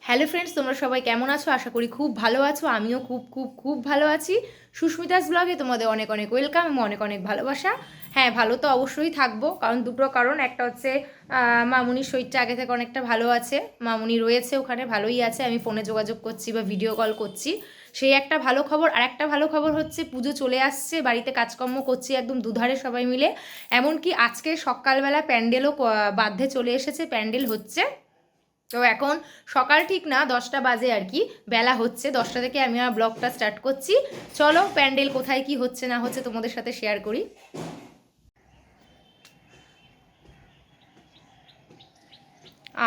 Hello friends, তোমরা সবাই কেমন আছো? আশা করি খুব ভালো আছো। আমিও খুব খুব খুব ভালো আছি। সুস্মিতাস ব্লগে তোমাদের অনেক অনেক ওয়েলকাম এবং অনেক অনেক ভালোবাসা। হ্যাঁ, ভালো তো অবশ্যই থাকবো, কারণ দুটো কারণ। একটা হচ্ছে মামুনির শরীরটা আগে থেকে অনেকটা ভালো আছে। মামুনি রয়েছে ওখানে, ভালোই আছে। আমি ফোনে যোগাযোগ করছি বা ভিডিও কল করছি, সেই একটা ভালো খবর। আর একটা ভালো খবর হচ্ছে পুজো চলে আসছে, বাড়িতে কাজকর্ম করছি একদম দুধারে সবাই মিলে। এমনকি আজকে সকালবেলা প্যান্ডেলও বাঁধতে চলে এসেছে, প্যান্ডেল হচ্ছে। তো এখন সকাল ঠিক না, 10টা বাজে আর কি, বেলা হচ্ছে 10টা থেকে আমি আমার ব্লগটা স্টার্ট করছি। চলো প্যান্ডেল কোথায় কি হচ্ছে না হচ্ছে তোমাদের সাথে শেয়ার করি।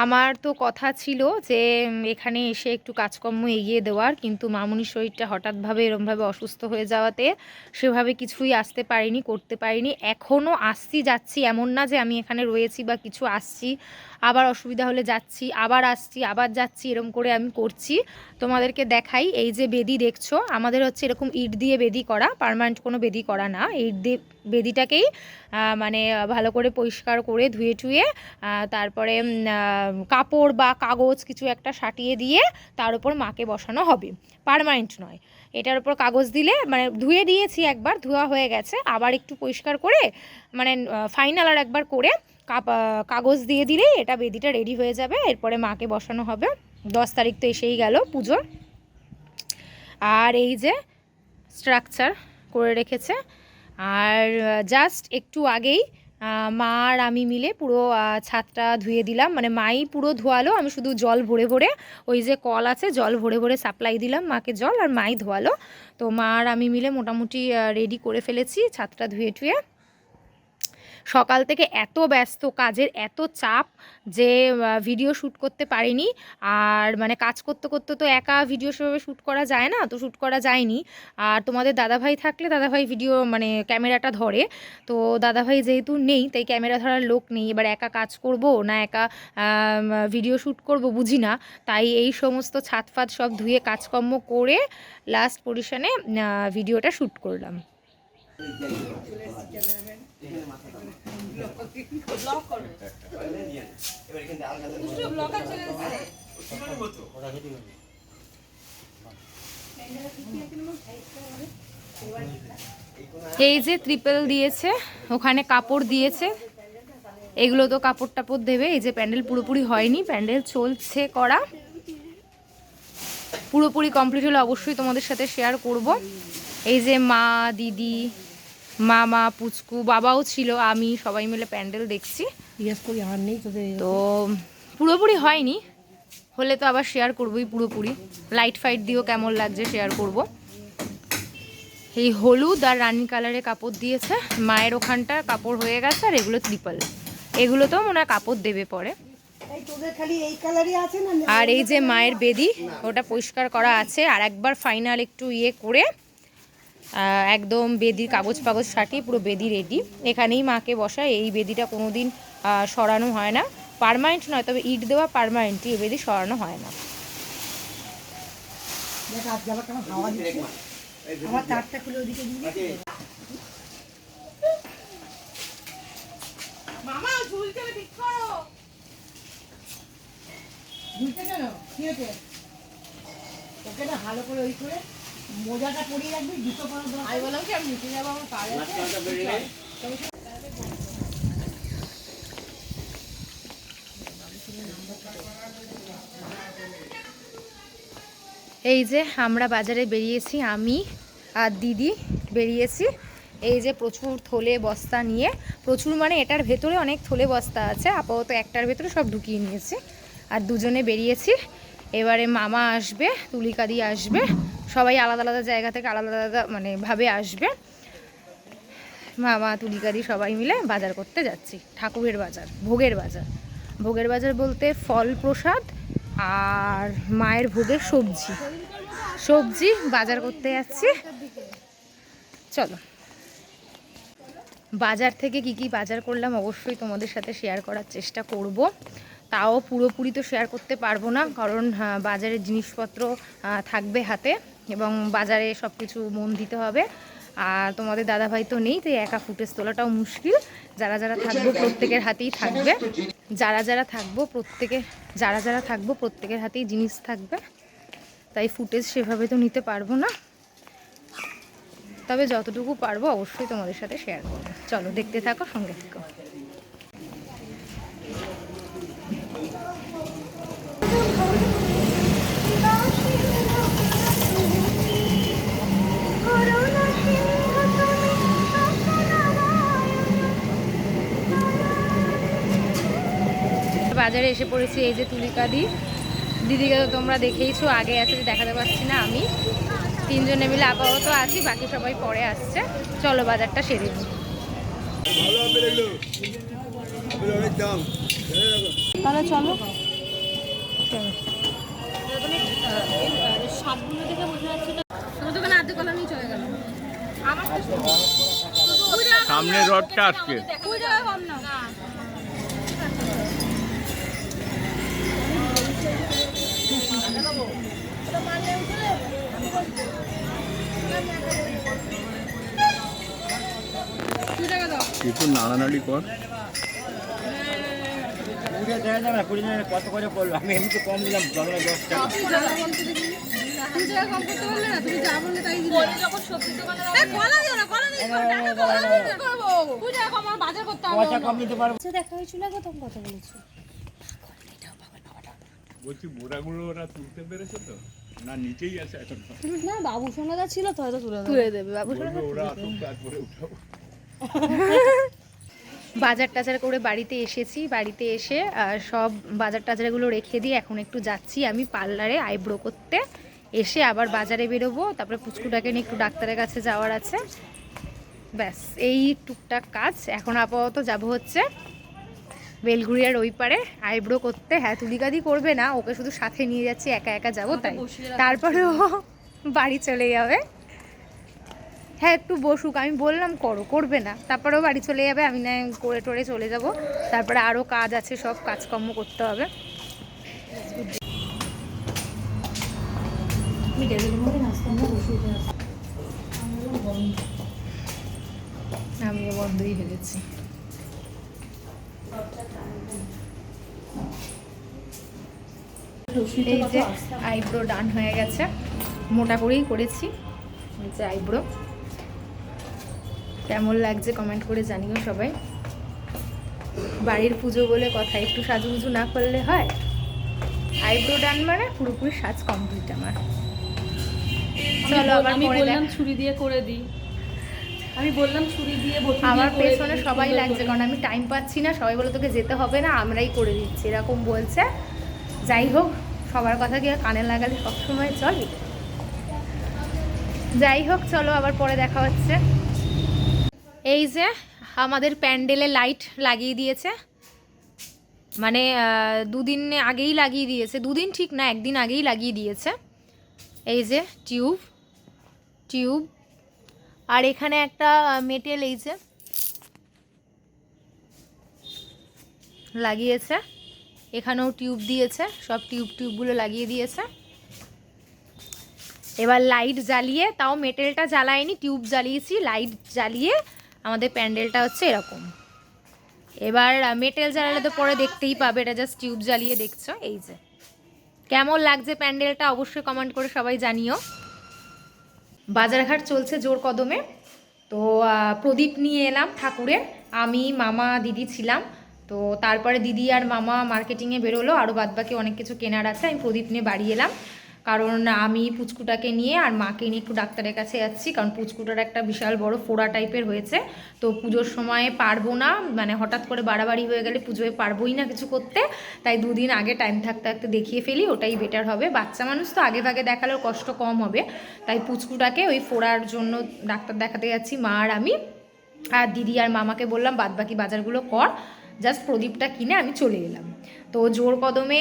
আমার তো কথা ছিল যে এখানে এসে একটু কাজকর্ম এগিয়ে দেওয়ার, কিন্তু মামুনির শরীরটা হঠাৎভাবে এরমভাবে অসুস্থ হয়ে যাওয়াতে সেভাবে কিছুই আসতে পারিনি, করতে পারিনি। এখনও আসছি যাচ্ছি, এমন না যে আমি এখানে রয়েছি বা কিছু, আসছি আবার অসুবিধা হলে যাচ্ছি, আবার আসছি আবার যাচ্ছি, এরম করে আমি করছি। তোমাদেরকে দেখাই, এই যে বেদি দেখছো, আমাদের হচ্ছে এরকম ইট দিয়ে বেদি করা, পার্মানেন্ট কোনো বেদি করা না। ইট দিয়ে বেদিটাকেই মানে ভালো করে পরিষ্কার করে ধুয়ে টুয়ে তারপরে কাপড় বা কাগজ কিছু একটা সাটিয়ে দিয়ে তার উপর মাকে বসানো হবে, পার্মানেন্ট নয়। এটার উপর কাগজ দিলে, মানে ধুয়ে দিয়েছি, একবার ধোয়া হয়ে গেছে, আবার একটু পরিষ্কার করে মানে ফাইনাল আর একবার করে কাগজ দিয়ে দিলেই এটা বেদিটা রেডি হয়ে যাবে। এরপরে মাকে বসানো হবে। 10 তারিখ তো এসেই গেল পুজোর। আর এই যে স্ট্রাকচার করে রেখেছে। আর জাস্ট একটু আগেই মা আর আমি মিলে পুরো ছাদটা ধুয়ে দিলাম, মানে মাই পুরো ধোয়ালো, আমি শুধু জল ভরে ভরে, ওই যে কল আছে জল ভরে ভরে সাপ্লাই দিলাম মাকে জল, আর মাই ধোয়ালো। তো মা আর আমি মিলে মোটামুটি রেডি করে ফেলেছি ছাদটা ধুয়ে টুয়ে। সকাল থেকে এত ব্যস্ত, কাজের এত চাপ যে ভিডিও শ্যুট করতে পারিনি। আর মানে কাজ করতে করতে তো একা ভিডিও সেভাবে শ্যুট করা যায় না, তো শ্যুট করা যায়নি। আর তোমাদের দাদাভাই থাকলে দাদাভাই ভিডিও মানে ক্যামেরাটা ধরে, তো দাদাভাই যেহেতু নেই তাই ক্যামেরা ধরার লোক নেই। এবার একা কাজ করব না একা ভিডিও শ্যুট করব বুঝি না। তাই এই সমস্ত ছাদ ফাদ সব ধুয়ে কাজকর্ম করে লাস্ট পজিশনে ভিডিওটা শ্যুট করলাম। এই যে ত্রিপল দিয়েছে, ওখানে কাপড় দিয়েছে, এগুলো তো কাপড় টাপড় দেবে। এই যে প্যান্ডেল পুরোপুরি হয়নি, প্যান্ডেল চলছে করা, পুরোপুরি কমপ্লিট হলে অবশ্যই তোমাদের সাথে শেয়ার করব। এই যে মা, দিদি, মামা, পুচকু, বাবাও ছিল, আমি, সবাই মিলে প্যান্ডেল দেখছি। তো পুরোপুরি হয়নি, হলে তো আবার শেয়ার করবোই পুরোপুরি। লাইট ফাইট দিয়েও কেমন লাগছে শেয়ার করব। এই হলুদ আর রানী কালারের কাপড় দিয়েছে, মায়ের ওখানটার কাপড় হয়ে গেছে, আর এগুলো ত্রিপল, এগুলো তো মনে হয় কাপড় দেবে পরে। আর এই যে মায়ের বেদি, ওটা পরিষ্কার করা আছে, আর একবার ফাইনাল একটু ইয়ে করে একদম বেদির কাগজ ফাগজ সাটিয়ে পুরো বেদি রেডি। এখানেই মাকে বসায়, এই বেদিটা কোনো দিন সরানো হয় না, পার্মানেন্ট নয়, তবে ইট দেওয়া পার্মানেন্টই, এই বেদি সরানো হয় না। মামা ঝুলতে ঠিক করো, ঝুলতে কেন কি হয়েছে? ওকে না ভালো করে ওই করে মোজাটা পরিয়ে রাখবি, জুতো পরা দরকার। আমি বললাম কি আমি নিচে যাবো, আমার কাজ আছে। এই যে আমরা বাজারে বেরিয়েছি, আমি আর দিদি বেরিয়েছি। এই যে প্রচুর থলে বস্তা নিয়ে, প্রচুর মানে এটার ভেতরে অনেক থলে বস্তা আছে, আপাতত একটার ভেতরে সব ঢুকিয়ে নিয়েছি। আর দুজনে বেরিয়েছি। এবারে মামা আসবে, তুলিকাদি আসবে, সবাই আলাদা আলাদা জায়গা থেকে আলাদা আলাদা মানে ভাবে আসবে। মামা, তুলিকাদি সবাই মিলে বাজার করতে যাচ্ছি, ঠাকুরের বাজার, ভোগের বাজার। ভোগের বাজার বলতে ফল প্রসাদ আর মায়ের ভোগের সবজি সবজি বাজার করতে যাচ্ছি। চলো, বাজার থেকে কি কি বাজার করলাম অবশ্যই তোমাদের সাথে শেয়ার করার চেষ্টা করব। তাও পুরোপুরি তো শেয়ার করতে পারবো না, কারণ বাজারের জিনিসপত্র থাকবে হাতে, এবং বাজারে সব কিছু মন দিতে হবে। আর তোমাদের দাদাভাই তো নেই, তাই একা ফুটেজ তোলাটাও মুশকিল, যারা যারা থাকবে প্রত্যেকের হাতেই থাকবে। যারা যারা থাকবো প্রত্যেকের হাতেই জিনিস থাকবে, তাই ফুটেজ সেভাবে তো নিতে পারবো না, তবে যতটুকু পারবো অবশ্যই তোমাদের সাথে শেয়ার করবো। চলো দেখতে থাকো, সঙ্গে থেকো। বাজারে এসে পড়েছি, এই যে তুলিকা দিদিকে তো তোমরা দেখেইছো, আগে আছে দেখাতে পারছি না আমি। তিনজনে মিলে আপাতত আছি, বাকি সবাই পরে আসছে। চলো বাজারটা সেরে নিই। তাহলে চলো সামনে রথটা আসছে। একটু নাড়ানাড়ি কর। কত করে পড়লো? আমি এমনি কম দিলাম, 10 টাকা। দেখা হয়েছিল তখন কথা বলেছো। বলছি বোড়াগুলো ওরা তুলতে পেরেছে তো, না নিচেই আছে এখন? না বাবু সোনাদা ছিল তো, হয়তো তুলে দেবে বাবু। ওরা আসুক, তারপরে উঠাবো। বাজার টাজার করে বাড়িতে এসেছি, বাড়িতে এসে সব বাজার টাজারগুলো রেখে দিয়ে এখন একটু যাচ্ছি আমি পার্লারে আইব্রো করতে। এসে আবার বাজারে বেরোবো, তারপরে পুচকুটাকে নিয়ে একটু ডাক্তারের কাছে যাওয়ার আছে। ব্যাস এই টুকটাক কাজ। এখন আপাতত যাব হচ্ছে বেলঘুরিয়ার ওই পারে আইব্রো করতে। হ্যাঁ তুলিকাদি করবে না, ওকে শুধু সাথে নিয়ে যাচ্ছি, একা একা যাবো তাই। তারপরে ও বাড়ি চলে যাবে। হ্যাঁ একটু বসুক, আমি বললাম করবে না, তারপরেও বাড়ি চলে যাবে। আমি না করে টোরে চলে যাব, তারপরে আরও কাজ আছে, সব কাজকর্ম করতে হবে। আমিও বন্ধই ভেবেছি। এই যে আইব্রো ডান হয়ে গেছে, মোটা করেই করেছি। এই যে আইব্রো কেমন লাগছে কমেন্ট করে জানিও সবাই। বাড়ির পুজো বলে কথা, একটু সাজুগুজু না করলে হয়? আইব্রো ডান মানে পুরোপুরি সাজ কমপ্লিট আমার। চলো আবার আমি বললাম ছুরি দিয়ে করে দিই, আমি বললাম ছুরি দিয়ে আমার পেছনে সবাই লাগছে, কারণ আমি টাইম পাচ্ছি না। সবাই বলে তোকে যেতে হবে না, আমরাই করে দিচ্ছি, এরকম বলছে। যাই হোক, সবার কথা কি কানে লাগালে সবসময় চলে? যাই হোক চলো আবার পরে দেখা হচ্ছে। এই যে আমাদের প্যান্ডেলে লাইট লাগিয়ে দিয়েছে, মানে দুদিন আগেই লাগিয়ে দিয়েছে, দুদিন ঠিক না, একদিন আগেই লাগিয়ে দিয়েছে। এই যে টিউব আর এখানে একটা মেটেল এই যে লাগিয়েছে, এখানেও টিউব দিয়েছে, সব টিউবগুলো লাগিয়ে দিয়েছে। এবার লাইট জ্বালিয়ে, তাও মেটেলটা জ্বালায়নি, টিউব জ্বালিয়েছি, লাইট জ্বালিয়ে আমাদের প্যান্ডেলটা হচ্ছে এরকম। এবার মেটেল জ্বালালে তো পরে দেখতেই পাবে, এটা জাস্ট টিউব জ্বালিয়ে দেখছো। এই যে কেমন লাগছে প্যান্ডেলটা অবশ্যই কমেন্ট করে সবাই জানিও। বাজারঘাট চলছে জোর কদমে। তো প্রদীপ নিয়ে এলাম ঠাকুরের, আমি মামা দিদি ছিলাম। তো তারপরে দিদি আর মামা মার্কেটিংয়ে বেরোলো, আরও বাদবাকি অনেক কিছু কেনার আছে। আমি প্রদীপ নিয়ে বাড়ি এলাম, কারণ আমি পুচকুটাকে নিয়ে আর মাকে নিয়ে একটু ডাক্তারের কাছে যাচ্ছি, কারণ পুচকুটার একটা বিশাল বড় ফোড়া টাইপের হয়েছে। তো পুজোর সময়ে পারবো না, মানে হঠাৎ করে বাড়াবাড়ি হয়ে গেলে পুজোয় পারবোই না কিছু করতে, তাই দুদিন আগে টাইম থাকতে থাকতে দেখিয়ে ফেলি, ওটাই বেটার হবে। বাচ্চা মানুষ তো আগে ভাগে দেখালেও কষ্ট কম হবে, তাই পুচকুটাকে ওই ফোড়ার জন্য ডাক্তার দেখাতে যাচ্ছি মা আর আমি। আর দিদি আর মামাকে বললাম বাদবাকি বাজারগুলো কর, জাস্ট প্রদীপটা কিনে আমি চলে এলাম। তো জোর কদমে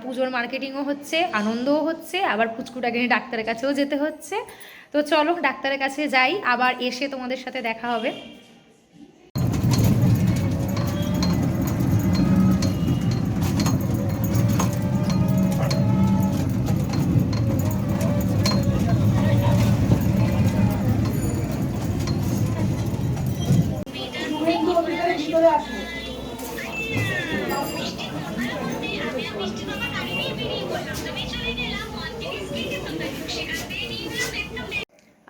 পুজোর মার্কেটিংও হচ্ছে, আনন্দও হচ্ছে, আবার পুচকুটাকে নিয়ে ডাক্তারের কাছেও যেতে হচ্ছে। তো চলো ডাক্তারের কাছে যাই, আবার এসে তোমাদের সাথে দেখা হবে।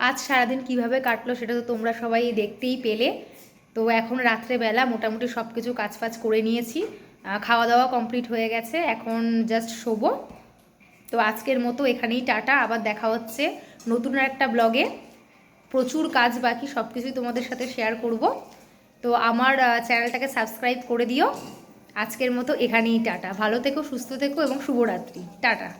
আজ সারাদিন কিভাবে কাটলো সেটা তো তোমরা সবাই দেখতেই পেলে। তো এখন রাত্রেবেলা মোটামুটি সব কিছু কাজবাজ করে নিয়েছি, খাওয়া দাওয়া কমপ্লিট হয়ে গেছে, এখন জাস্ট শোবো। তো আজকের মতো এখানেই টাটা, আবার দেখা হচ্ছে নতুন একটা ব্লগে। প্রচুর কাজ বাকি, সব কিছুই তোমাদের সাথে শেয়ার করব। তো আমার চ্যানেলটাকে সাবস্ক্রাইব করে দিও। আজকের মতো এখানেই টাটা, ভালো থেকো, সুস্থ থেকো এবং শুভরাত্রি, টাটা।